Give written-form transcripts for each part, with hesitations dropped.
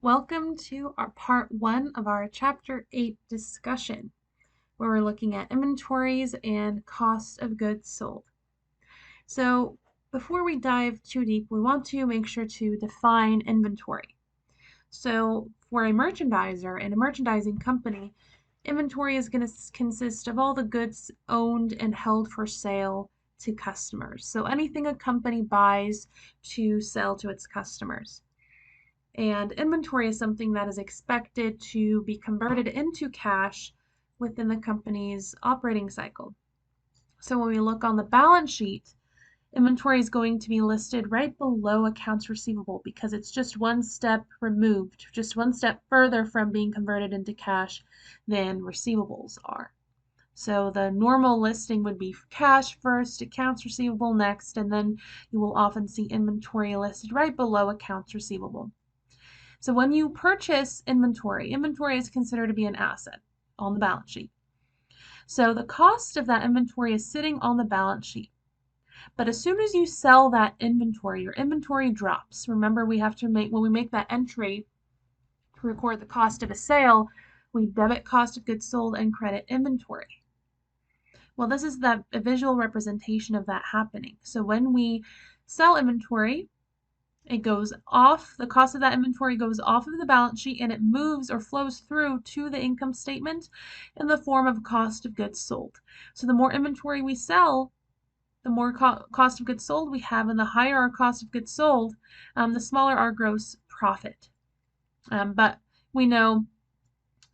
Welcome to our part 1 of our chapter 8 discussion, where we're looking at inventories and cost of goods sold. So before we dive too deep, we want to make sure to define inventory. So for a merchandiser and a merchandising company, inventory is going to consist of all the goods owned and held for sale to customers. So anything a company buys to sell to its customers. And inventory is something that is expected to be converted into cash within the company's operating cycle. So when we look on the balance sheet, inventory is going to be listed right below accounts receivable because it's just one step removed, just one step further from being converted into cash than receivables are. So the normal listing would be cash first, accounts receivable next, and then you will often see inventory listed right below accounts receivable. So when you purchase inventory is considered to be an asset on the balance sheet. So the cost of that inventory is sitting on the balance sheet. But as soon as you sell that inventory, your inventory drops. Remember, we have to when we make that entry to record the cost of a sale, we debit cost of goods sold and credit inventory. Well, this is a visual representation of that happening. So when we sell inventory, it goes off, the cost of that inventory goes off of the balance sheet and it moves or flows through to the income statement in the form of cost of goods sold. So the more inventory we sell, the more cost of goods sold we have, and the higher our cost of goods sold, the smaller our gross profit. But we know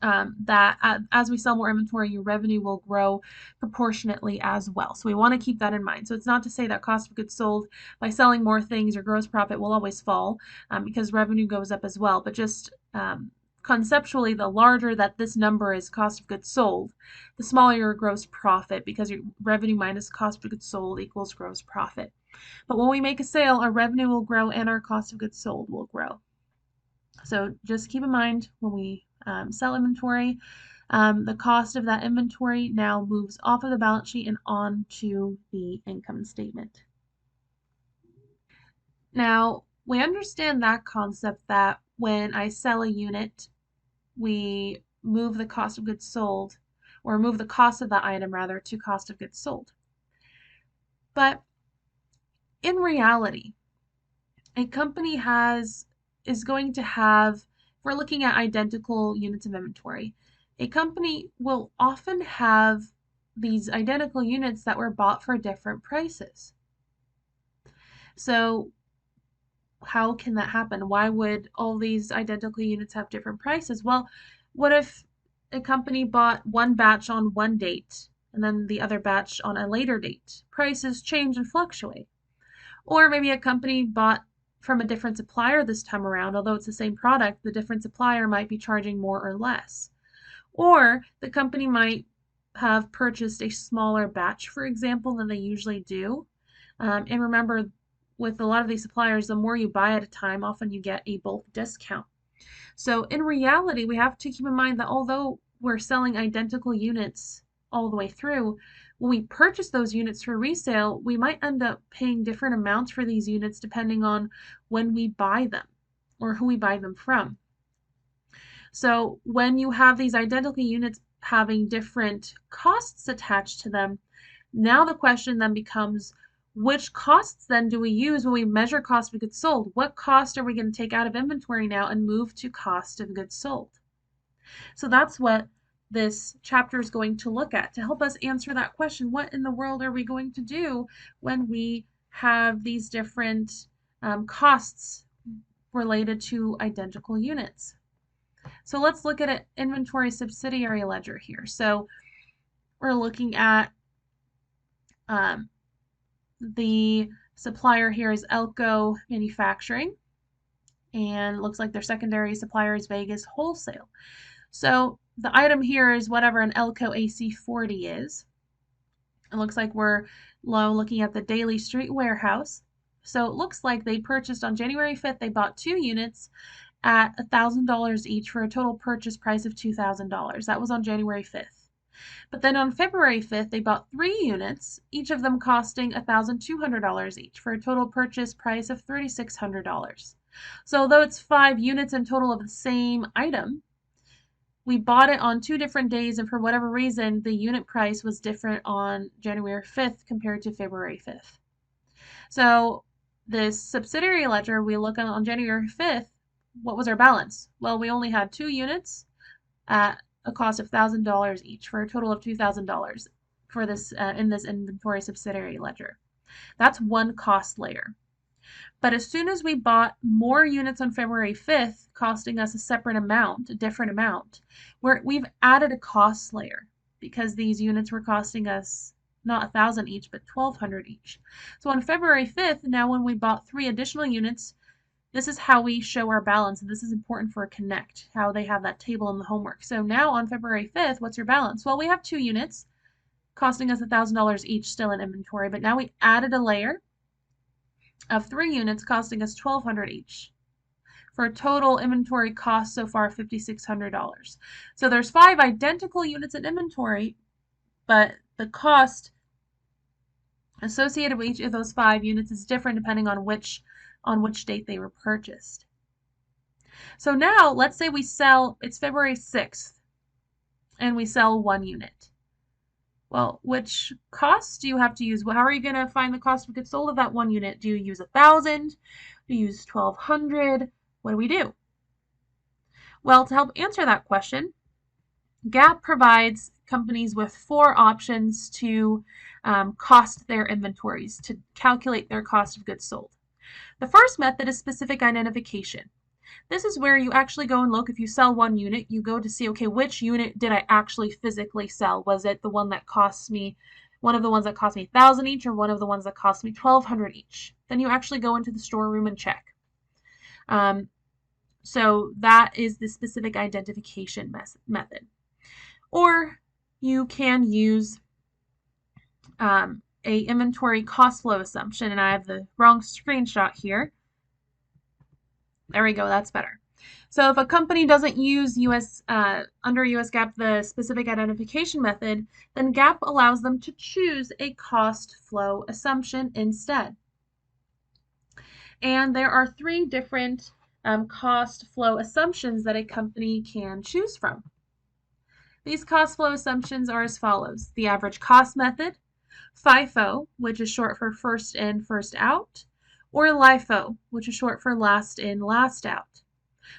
that as we sell more inventory, your revenue will grow proportionately as well. So we want to keep that in mind. So it's not to say that cost of goods sold, by selling more things, your gross profit will always fall because revenue goes up as well. But just conceptually, the larger that this number is cost of goods sold, the smaller your gross profit, because your revenue minus cost of goods sold equals gross profit. But when we make a sale, our revenue will grow and our cost of goods sold will grow. So just keep in mind when we sell inventory, the cost of that inventory now moves off of the balance sheet and onto the income statement. Now, we understand that concept that when I sell a unit, we move the cost of goods sold, or move the cost of that item rather, to cost of goods sold. But in reality, a company is going to have, if we're looking at identical units of inventory, a company will often have these identical units that were bought for different prices. So how can that happen? Why would all these identical units have different prices? Well, what if a company bought one batch on one date and then the other batch on a later date? Prices change and fluctuate. Or maybe a company bought from a different supplier this time around. Although it's the same product, the different supplier might be charging more or less. Or the company might have purchased a smaller batch, for example, than they usually do. And remember, with a lot of these suppliers, the more you buy at a time, often you get a bulk discount. So in reality, we have to keep in mind that although we're selling identical units all the way through, when we purchase those units for resale, we might end up paying different amounts for these units depending on when we buy them or who we buy them from. So when you have these identical units having different costs attached to them, now the question then becomes, which costs then do we use when we measure cost of goods sold? What cost are we going to take out of inventory now and move to cost of goods sold? So that's what this chapter is going to look at to help us answer that question. What in the world are we going to do when we have these different costs related to identical units? So let's look at an inventory subsidiary ledger here. So we're looking at the supplier here is Elko Manufacturing, and it looks like their secondary supplier is Vegas Wholesale. So the item here is whatever an Elko AC40 is. It looks like we're looking at the Daily Street warehouse. So it looks like they purchased on January 5th, they bought 2 units at $1,000 each for a total purchase price of $2,000. That was on January 5th. But then on February 5th, they bought 3 units, each of them costing $1,200 each for a total purchase price of $3,600. So although it's 5 units in total of the same item, we bought it on 2 different days, and for whatever reason, the unit price was different on January 5th compared to February 5th. So this subsidiary ledger, we look on January 5th, what was our balance? Well, we only had 2 units at a cost of $1,000 each for a total of $2,000 for this in this inventory subsidiary ledger. That's one cost layer. But as soon as we bought more units on February 5th, costing us a separate amount, a different amount, we've added a cost layer because these units were costing us not 1,000 each, but 1,200 each. So on February 5th, now when we bought 3 additional units, this is how we show our balance, and this is important for a Connect, how they have that table in the homework. So now on February 5th, what's your balance? Well, we have 2 units costing us $1,000 each still in inventory, but now we added a layer of 3 units costing us $1,200 each for a total inventory cost so far $5,600. So there's 5 identical units in inventory, but the cost associated with each of those 5 units is different depending on which date they were purchased. So now let's say it's February 6th and we sell 1 unit. Well, which cost do you have to use? Well, how are you going to find the cost of goods sold of that 1 unit? Do you use 1,000? Do you use 1,200? What do we do? Well, to help answer that question, GAAP provides companies with 4 options to cost their inventories, to calculate their cost of goods sold. The first method is specific identification. This is where you actually go and look. If you sell 1 unit, you go to see, okay, which unit did I actually physically sell? Was it the one that cost me, one of the ones that cost me 1,000 each, or one of the ones that cost me 1,200 each? Then you actually go into the storeroom and check. So that is the specific identification method. Or you can use a inventory cost flow assumption, and I have the wrong screenshot here. There we go, that's better. So if a company doesn't use under US GAAP the specific identification method, then GAAP allows them to choose a cost flow assumption instead. And there are 3 different cost flow assumptions that a company can choose from. These cost flow assumptions are as follows: the average cost method, FIFO, which is short for first in, first out, or LIFO, which is short for last in, last out.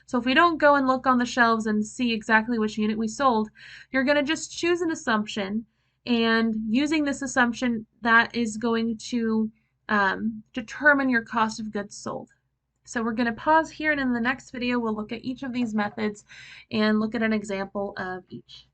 So if we don't go and look on the shelves and see exactly which unit we sold, you're going to just choose an assumption, and using this assumption, that is going to determine your cost of goods sold. So we're going to pause here, and in the next video, we'll look at each of these methods and look at an example of each.